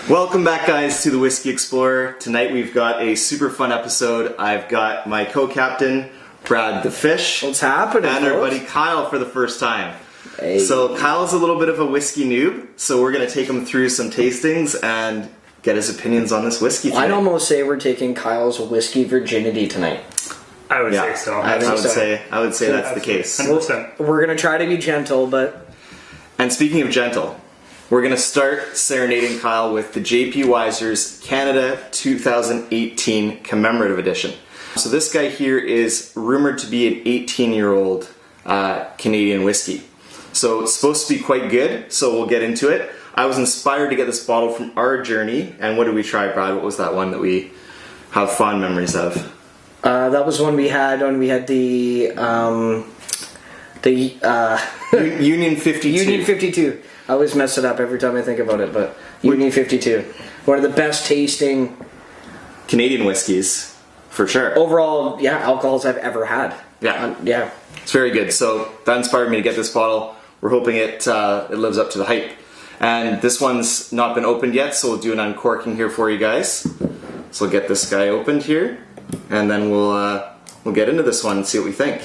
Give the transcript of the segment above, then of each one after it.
Welcome back, guys, to the Whiskey Explorer. Tonight we've got a super fun episode. I've got my co-captain, Brad the Fish. What's happening, and folks? our buddy Kyle for the first time. Hey. So Kyle's a little bit of a whiskey noob, so we're going to take him through some tastings and get his opinions on this whiskey tonight. I'd almost say we're taking Kyle's whiskey virginity tonight. I would say so. I would say that's the case. 100%. We're going to try to be gentle, but... And speaking of gentle, we're going to start serenading Kyle with the J.P. Wiser's Canada 2018 Commemorative Edition. So this guy here is rumored to be an 18-year-old Canadian whiskey. So it's supposed to be quite good, so we'll get into it. I was inspired to get this bottle from our journey, and what did we try, Brad? What was that one that we have fond memories of? that was when we had the Union 52. Union 52. I always mess it up every time I think about it, but Union 52. One of the best tasting Canadian whiskeys, for sure. overall, alcohols I've ever had. Yeah. It's very good. So that inspired me to get this bottle. We're hoping it lives up to the hype. And this one's not been opened yet, so we'll do an uncorking here for you guys. So we'll get this guy opened here, and then we'll get into this one and see what we think.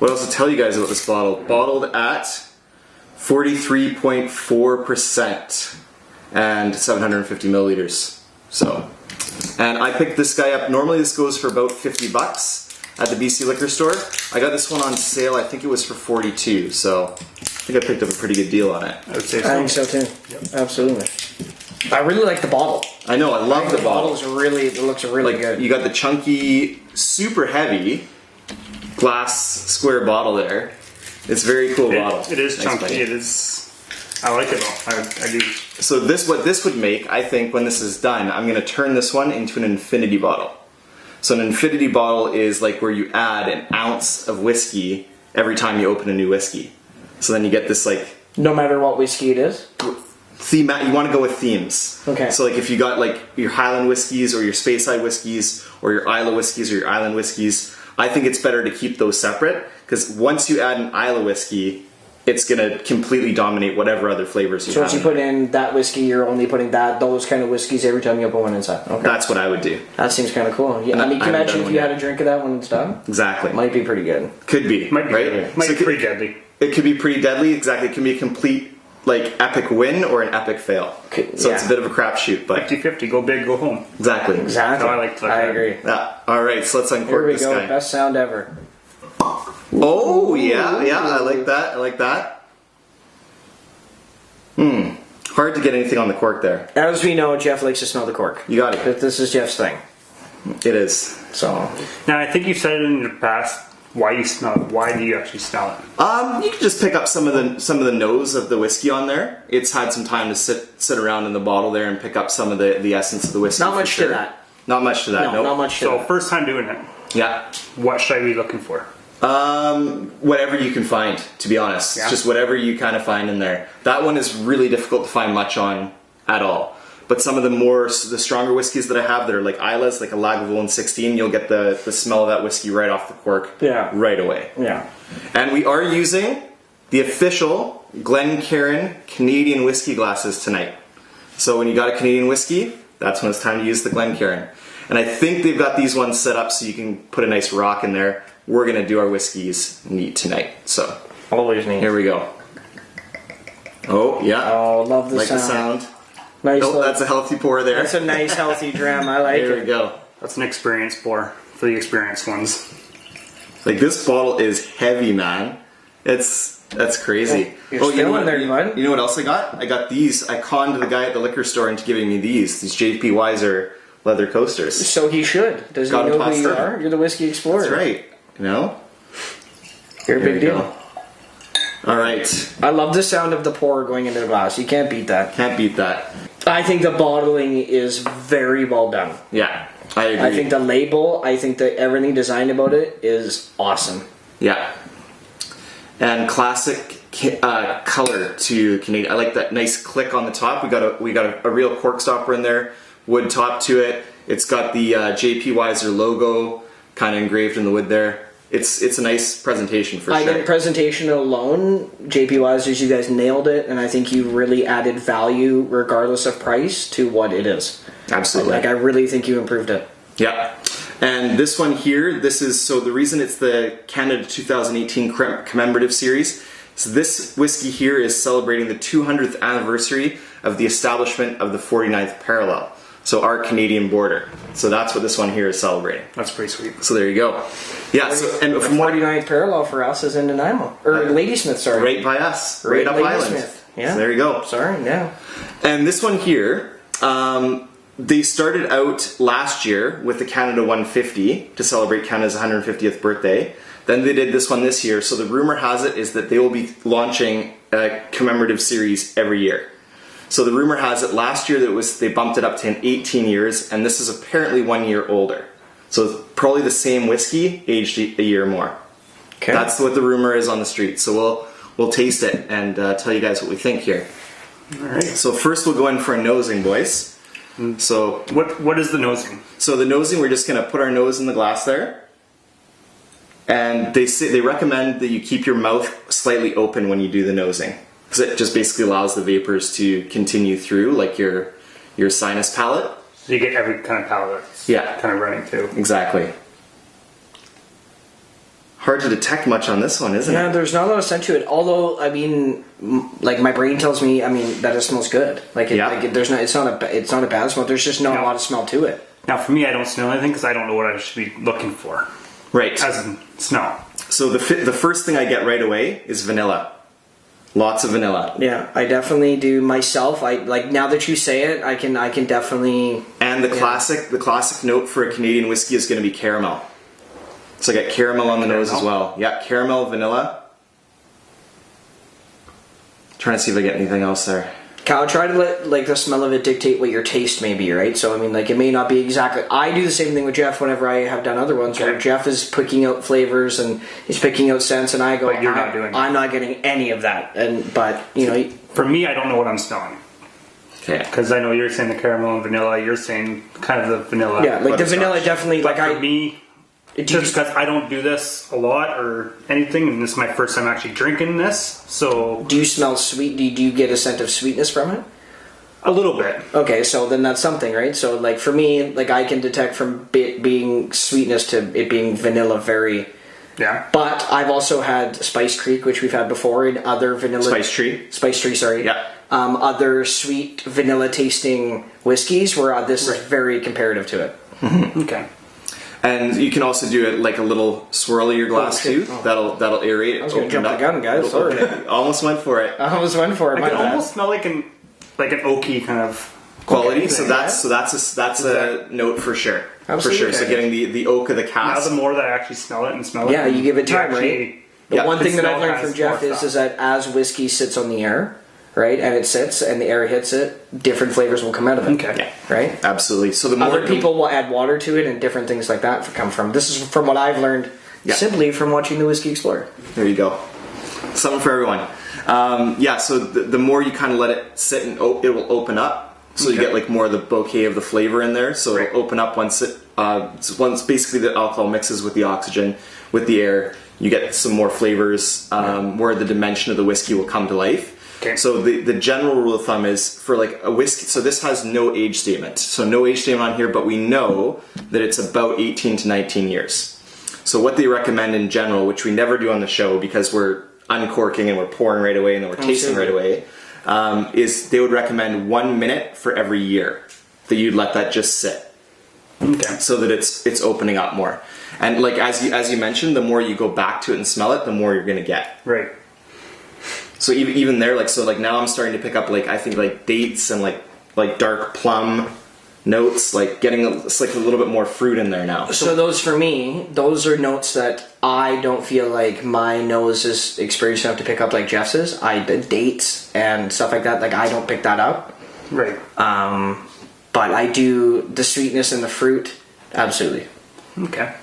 What else to tell you guys about this bottle? Bottled at 43.4% and 750 milliliters. So, and I picked this guy up. Normally this goes for about 50 bucks at the BC liquor store. I got this one on sale. I think it was for 42. So I think I picked up a pretty good deal on it. I would say so. I think so too. Yep. Absolutely. I really like the bottle. I know. I love the bottle. It looks really good. You got the chunky, super heavy glass square bottle there. It's a very cool bottle. It is Nice chunky. bite. It is. I like it though. I do. So what this would make, I think, when this is done, I'm going to turn this one into an infinity bottle. So an infinity bottle is like where you add an ounce of whiskey every time you open a new whiskey. So then you get this like No matter what whiskey it is? theme. You want to go with themes. Okay. So like if you got like your Highland whiskeys or your Speyside whiskeys or your Islay whiskeys or your Island whiskeys, I think it's better to keep those separate, because once you add an Islay whiskey, it's going to completely dominate whatever other flavors you have. So once you put in that whiskey, you're only putting those kind of whiskeys every time you open one inside. Okay. That's what I would do. That seems kind of cool. Yeah, I mean, can you imagine if you had a drink of that when it's done? Exactly. Might be pretty good. Could be. Might be right? good. Might be pretty deadly. It could be pretty deadly. Exactly. It can be a complete like epic win or an epic fail. So it's a bit of a crapshoot, but 50-50. Go big, go home. exactly. Exactly. No, I like that. I agree. Yeah. All right. So let's Here uncork we this go. guy. Best sound ever. Oh yeah. I like that. I like that. Hard to get anything on the cork there. As we know, Jeff likes to smell the cork. You got it. This is Jeff's thing. It is. So Now I think you've said it in the past. Why you smell it? Why do you actually smell it? You can just pick up some of the nose of the whiskey on there. It's had some time to sit around in the bottle there and pick up some of the essence of the whiskey. not much for sure. to that. Not much to that. No, Nope. not much to So that. first time doing it. Yeah. What should I be looking for? Whatever you can find, to be honest. Yeah. Just whatever you kind of find in there. That one is really difficult to find much on at all. But some of the stronger whiskeys that I have that are like Islays, like a Lagavulin 16, you'll get the smell of that whiskey right off the cork right away. Yeah. And we are using the official Glencairn Canadian whiskey glasses tonight. So when you got a Canadian whiskey, that's when it's time to use the Glencairn. And I think they've got these ones set up so you can put a nice rock in there. We're going to do our whiskeys neat tonight. So Always neat. here we go. Oh, yeah. Oh, love the like sound. the sound. Nice. Oh, that's a healthy pour there. That's a nice, healthy dram. I like There it. we go. That's an experience pour for the experienced ones. Like this bottle is heavy, man. That's crazy. You're still in there, bud. You know what else I got? I got these. I conned the guy at the liquor store into giving me these J.P. Wiser leather coasters. So he should. Does he Got him know who tossed you in. are? You're the Whiskey Explorer. That's right. You know? You're a There big you deal. go. All right. I love the sound of the pour going into the glass. You can't beat that. Can't beat that. I think the bottling is very well done. Yeah, I agree. I think the label, I think that everything designed about it is awesome. Yeah. And classic color to Canadian. I like that nice click on the top. We got a real cork stopper in there, wood top to it. It's got the J.P. Wiser logo kind of engraved in the wood there. it's a nice presentation for I sure. think presentation alone, JP Wisers, you guys nailed it, and I think you really added value, regardless of price, to what it is. Absolutely. Like, I really think you improved it. Yeah. And this one here, so the reason it's the Canada 2018 Commemorative Series, so this whiskey here is celebrating the 200th anniversary of the establishment of the 49th parallel. So our Canadian border. So that's what this one here is celebrating. That's pretty sweet. So there you go. Yeah, so, and The from what 49th parallel for us is in Nanaimo. Or Ladysmith, sorry. right by us, right up island. Ladysmith. Yeah. So there you go. Sorry, yeah. And this one here, they started out last year with the Canada 150 to celebrate Canada's 150th birthday. Then they did this one this year. So the rumor has it is that they will be launching a commemorative series every year. So the rumor has it last year that they bumped it up to 18 years, and this is apparently 1 year older. So it's probably the same whiskey aged a year more. Okay. That's what the rumor is on the street. So we'll taste it and tell you guys what we think here. All right. So first we'll go in for a nosing, boys. So what is the nosing? So the nosing, we're just gonna put our nose in the glass there. And they recommend that you keep your mouth slightly open when you do the nosing, because it just basically allows the vapors to continue through, like your sinus palate. So you get every kind of palate that's kind of running too. Exactly. Hard to detect much on this one, isn't Yeah, it? there's not a lot of scent to it. Although, I mean, like my brain tells me, I mean, that it smells good. Like, there's not. It's not a bad smell. There's just not a lot of smell to it. Now, for me, I don't smell anything because I don't know what I should be looking for. Right. As in smell. So the first thing I get right away is vanilla. Lots of vanilla. Yeah, I definitely do myself. I like, now that you say it, I can definitely. And the classic note for a Canadian whiskey is going to be caramel. So I got caramel on the nose as well. Yeah, caramel, vanilla. Trying to see if I get anything else there. Kyle, try to let like the smell of it dictate what your taste may be, right? So I mean, like, it may not be exactly. I do the same thing with Jeff whenever I have done other ones, where Jeff is picking out flavors and he's picking out scents, and I go, But you're not doing that. I'm not getting any of that. But you know, For me, I don't know what I'm smelling. Okay. Because I know you're saying the caramel and vanilla. You're saying kind of the vanilla. yeah, like the vanilla definitely. But Like for me, do just because I don't do this a lot or anything, and this is my first time actually drinking this, so do you smell sweet? Do you get a scent of sweetness from it? a little bit. Okay, so then that's something, right? So like for me, like I can detect from it being sweetness to it being vanilla very. Yeah. But I've also had Spice Creek, which we've had before, and other vanilla. Spice Tree. Spice Tree, sorry. Yeah. Other sweet vanilla tasting whiskeys where this is very comparative to it. Okay. And you can also do it like a little swirl of your glass too. Oh. That'll aerate it. I was going to open jump up. the gun, guys. Sorry. Almost went for it. I almost went for it. I My can bad. almost smell like an oaky kind of Quality. Okay, So that's a note for sure. Absolutely. For sure. So getting the oak of the Now cask. the more that I actually smell it and smell it, Yeah, you give it time, actually- The Yeah, one thing the that I've smell learned from has Jeff more is stuff. that as whiskey sits on the air, right, and it sits and the air hits it, different flavors will come out of it. Okay. Yeah. Right? Absolutely. So the more Other people will add water to it and different things like that come from. This is from what I've learned simply from watching the Whiskey Explorer. There you go. Something for everyone. So the more you kind of let it sit and it will open up. So you get like more of the bouquet of the flavor in there. So it'll open up once basically the alcohol mixes with the oxygen, with the air. You get some more flavors where the dimension of the whiskey will come to life. Okay. So the general rule of thumb is for like a whiskey, so this has no age statement. So no age statement on here, but we know that it's about 18 to 19 years. So what they recommend in general, which we never do on the show because we're uncorking and we're pouring right away and then we're tasting right away, is they would recommend 1 minute for every year that you'd let that just sit. Okay. So that it's opening up more. And like as you mentioned, the more you go back to it and smell it, the more you're gonna get. Right. So even there, like now I'm starting to pick up like I think like dates and like dark plum notes, like getting it's like a little bit more fruit in there now. So those for me, those are notes that I don't feel like my nose is experienced enough to pick up like Jeff's is. The dates and stuff like that, like I don't pick that up. Right. But I do the sweetness and the fruit, absolutely. Okay.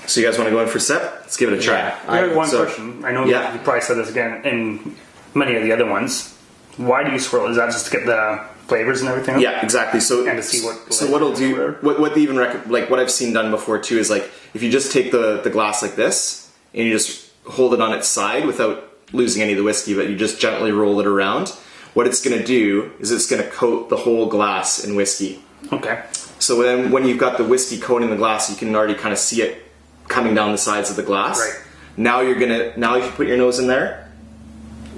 So you guys want to go in for a sip? Let's give it a try. Yeah. I have one so- question. I know Yeah. you probably said this again in many of the other ones. Why do you swirl? Is that just to get the flavors and everything up? Yeah, exactly. So And to see what- So what'll do? What they even like what I've seen done before too is like if you just take the glass like this and you just hold it on its side without losing any of the whiskey, but you just gently roll it around, what it's going to do is it's going to coat the whole glass in whiskey. Okay. So then when you've got the whiskey coating the glass, you can already kind of see it coming down the sides of the glass. Right. Now if you put your nose in there,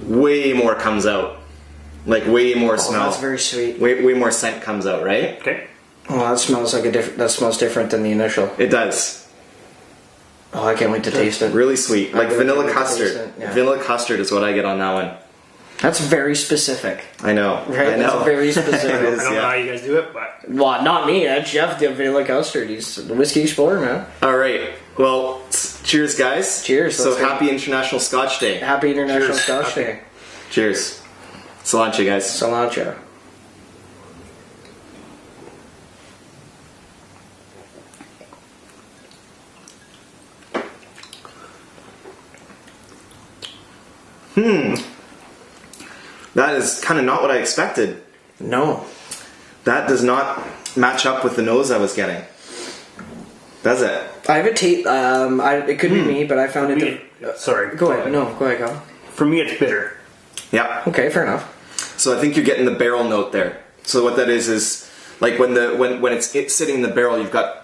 way more comes out. Like way more smell. That's very sweet. Way more scent comes out, right? Okay. Oh, that smells like that smells different than the initial. It does. Oh, I can't wait to taste it. Really sweet. Like really vanilla can't wait to custard. taste it, yeah. Vanilla custard is what I get on that one. That's very specific. I know. Right? I know. That's very specific. It is, I don't know how you guys do it, but Well, not me. That's Jeff, the vanilla custard. He's the whiskey explorer, man. All right. Well, cheers, guys. Cheers. So Let's go. happy International Scotch Day. Happy International Cheers. Scotch Happy. Day. Cheers. Cilantro, guys. Cilantro. That is kind of not what I expected. No. That does not match up with the nose I was getting. Does it? I have a tape. It could be me, but I found it. sorry. Go ahead. No, go ahead, Kyle. For me, it's bitter. Yeah. Okay, fair enough. So I think you're getting the barrel note there. So what that is like when it's sitting in the barrel, you've got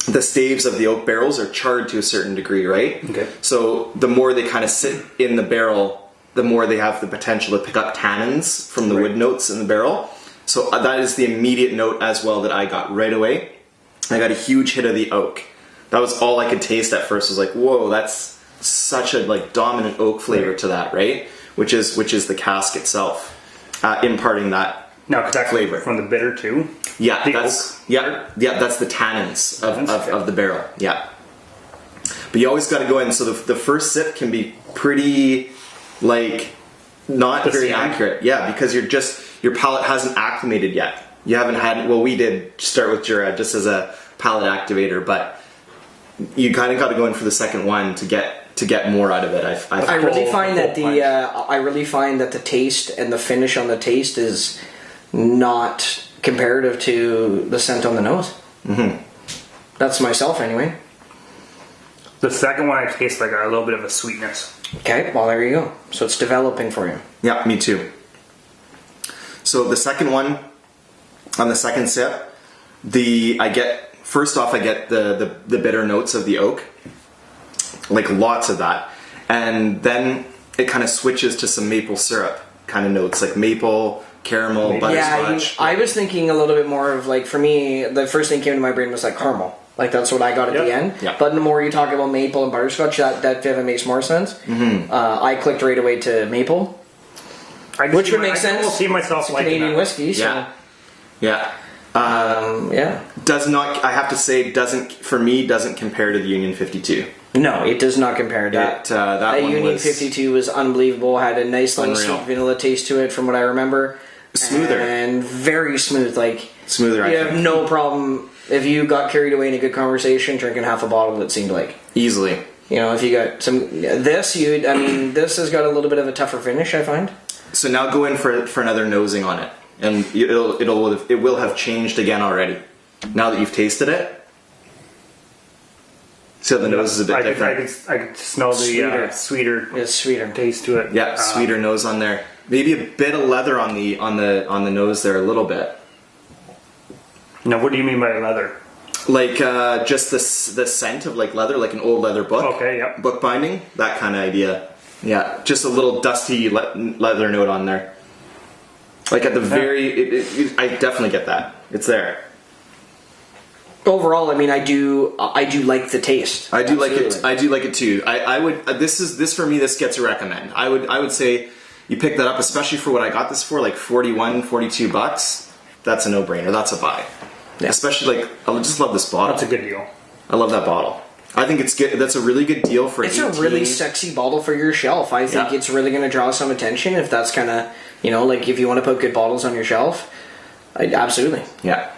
the staves of the oak barrels are charred to a certain degree, right? Okay. So the more they kind of sit in the barrel, the more they have the potential to pick up tannins from the wood notes in the barrel. So that is the immediate note as well that I got right away. I got a huge hit of the oak. That was all I could taste at first. Was like, whoa, that's such a like dominant oak flavor to that, right? Which is the cask itself imparting that Now, could that flavor from the bitter too? Yeah, The that's oak? that's the tannins Okay. of the barrel. Yeah, but you always got to go in. So the first sip can be pretty like not very same? accurate. Yeah, because your palate hasn't acclimated yet. You haven't had. Well, we did start with Jura just as a palate activator, but you kind of got to go in for the second one to get more out of it. I really find that full I really find that the taste and the finish on the taste is not comparative to the scent on the nose. Mm-hmm. That's myself anyway. The second one, I taste like a little bit of a sweetness. Okay, well there you go. So it's developing for you. Yeah, me too. So the second one, on the second sip, I get the bitter notes of the oak, like lots of that, and then it kind of switches to some maple syrup kind of notes, like maple, caramel, butterscotch. I was thinking a little bit more of like, for me, the first thing came to my brain was like caramel. Like that's what I got at the end. Yeah. But the more you talk about maple and butterscotch, that definitely makes more sense. Mm-hmm. I clicked right away to maple, which would make sense. I can see myself It's liking Canadian that. whiskey. So, Yeah. yeah. Does not. I have to say, doesn't compare to the Union 52. No, it does not compare to That one Union was 52 was unbelievable. Had a nice little unreal. sweet vanilla taste to it, from what I remember. Smoother. And very smooth. Like Smoother, I you have think. no problem if you got carried away in a good conversation drinking half a bottle. It seemed like. Easily. You know, if you got this has got a little bit of a tougher finish, I find. So now go in for another nosing on it, and it will have changed again already. Now that you've tasted it. So the nose is a bit different. I could smell the sweeter It's sweeter. taste to it. Yeah, sweeter nose on there. Maybe a bit of leather on the nose there, a little bit. Now, what do you mean by leather? Like just the scent of like leather, like an old leather book. Okay, yep. Book binding, that kind of idea. Yeah, just a little dusty leather note on there. Like at the I definitely get that. It's there. Overall, I mean, I do like the taste. I do Absolutely. like it. I do like it too. I would. This for me. This gets a recommend. I would say you pick that up, especially for what I got this for, like $41-42. That's a no-brainer. That's a buy. Yeah. Especially like I just love this bottle. That's a good deal. I love that bottle. I think it's good. That's a really good deal for. It's 18. a really sexy bottle for your shelf. I think Yeah. it's really going to draw some attention if that's kind of, like if you want to put good bottles on your shelf. Absolutely. Yeah.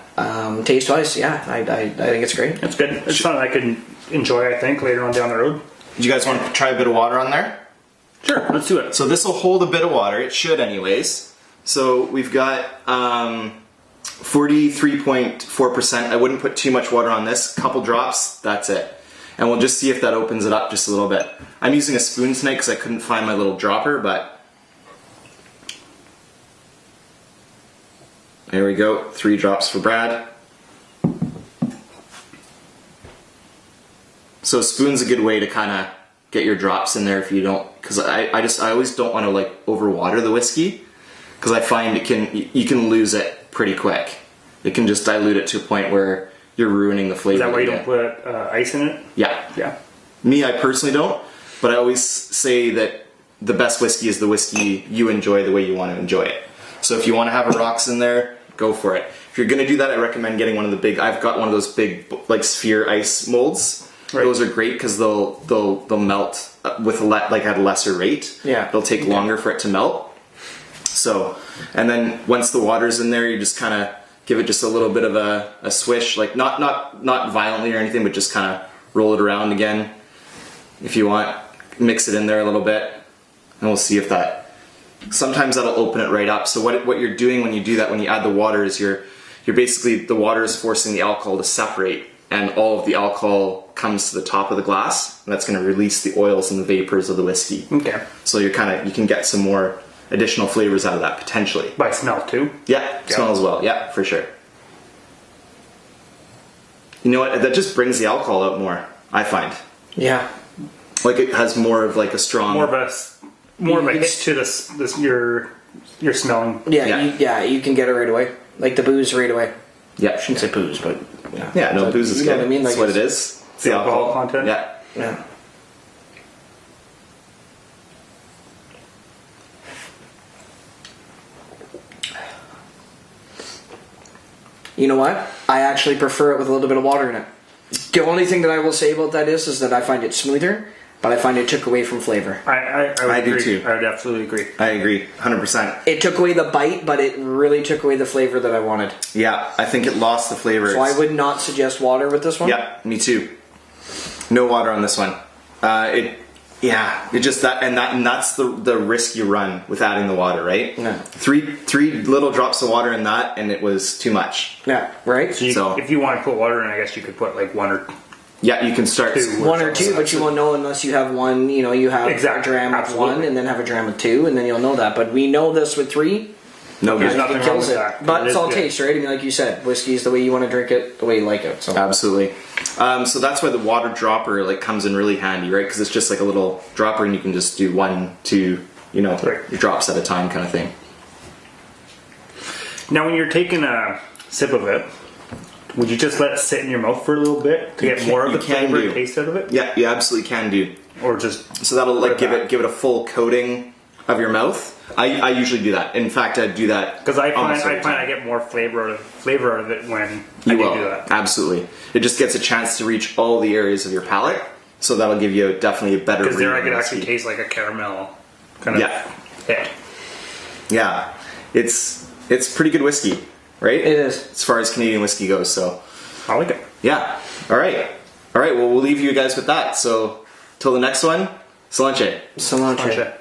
Taste wise, yeah, I think it's great. It's good. It's something I could enjoy, I think, later on down the road. Do you guys want to try a bit of water on there? Sure, let's do it. So this will hold a bit of water. It should, anyways. So we've got 43.4%. I wouldn't put too much water on this. Couple drops. That's it. And we'll just see if that opens it up just a little bit. I'm using a spoon tonight because I couldn't find my little dropper, but there we go. 3 drops for Brad. So a spoon's a good way to kind of get your drops in there if you don't, because I always don't want to like overwater the whiskey, because I find you can lose it pretty quick. It can just dilute it to a point where you're ruining the flavor. Is that why you don't put ice in it? Yeah. Yeah. Me, I personally don't, but I always say that the best whiskey is the whiskey you enjoy the way you want to enjoy it. So if you want to have a rocks in there, go for it. If you're going to do that, I recommend getting one of the big, I've got one of those big like sphere ice molds. Right. Those are great because they'll melt with at a lesser rate. Yeah. It'll take longer for it to melt. So, and then once the water's in there, you just kind of give it just a little bit of a swish, like not violently or anything, but just kind of roll it around again if you want. Mix it in there a little bit, and we'll see if that. Sometimes that'll open it right up. So what you're doing when you do that, when you add the water, is you're basically, the water is forcing the alcohol to separate, and all of the alcohol comes to the top of the glass, and that's going to release the oils and the vapors of the whiskey. Okay. So you can get some more additional flavors out of that potentially. By smell too? Yeah, smell as well. Yeah, for sure. You know what? That just brings the alcohol out more, I find. Yeah. Like it has more of like a strong... More of a hit to this your smelling. Yeah, you can get it right away. Like the booze right away. Yeah. I shouldn't say booze, but... Yeah, no, booze is you good. know what I mean? That's Like what it is. It's the alcohol content? Yeah. Yeah. You know what? I actually prefer it with a little bit of water in it. The only thing that I will say about that is that I find it smoother, but I find it took away from flavor. I would I do agree. too. I would absolutely agree. I agree, 100%. It took away the bite, but it really took away the flavor that I wanted. Yeah, I think it lost the flavor. So I would not suggest water with this one. Yeah, me too. No water on this one. It just and that's the risk you run with adding the water, right? Yeah. Three little drops of water in that, and it was too much. Yeah, right? So if you want to put water in, I guess you could put like 1 or 2. Yeah, you can start One or two, but you won't know unless you have one. You know, you have a dram with 1, and then have a dram with 2, and then you'll know that. But we know this with 3. No, There's good. nothing It wrong kills with it. that. But It it's is all good. taste, right? I mean, like you said, whiskey is the way you want to drink it, the way you like it. So Absolutely. So that's why the water dropper like comes in really handy, right? Because it's just like a little dropper, and you can just do 1, 2, drops at a time, kind of thing. Now, when you're taking a sip of it, would you just let it sit in your mouth for a little bit to get more of the flavor and taste out of it? Yeah, you absolutely can do. Or just so that'll like give it a full coating of your mouth. I usually do that. In fact, I do that because I find I get more flavor out of it when I do that. Absolutely, it just gets a chance to reach all the areas of your palate, so that'll give you definitely a better. Because there I could actually taste like a caramel kind of hit. Yeah, it's pretty good whiskey, right? it is as far as Canadian whiskey goes. So I like it. Yeah. All right. Well, we'll leave you guys with that. So till the next one, Salanche. cilantro.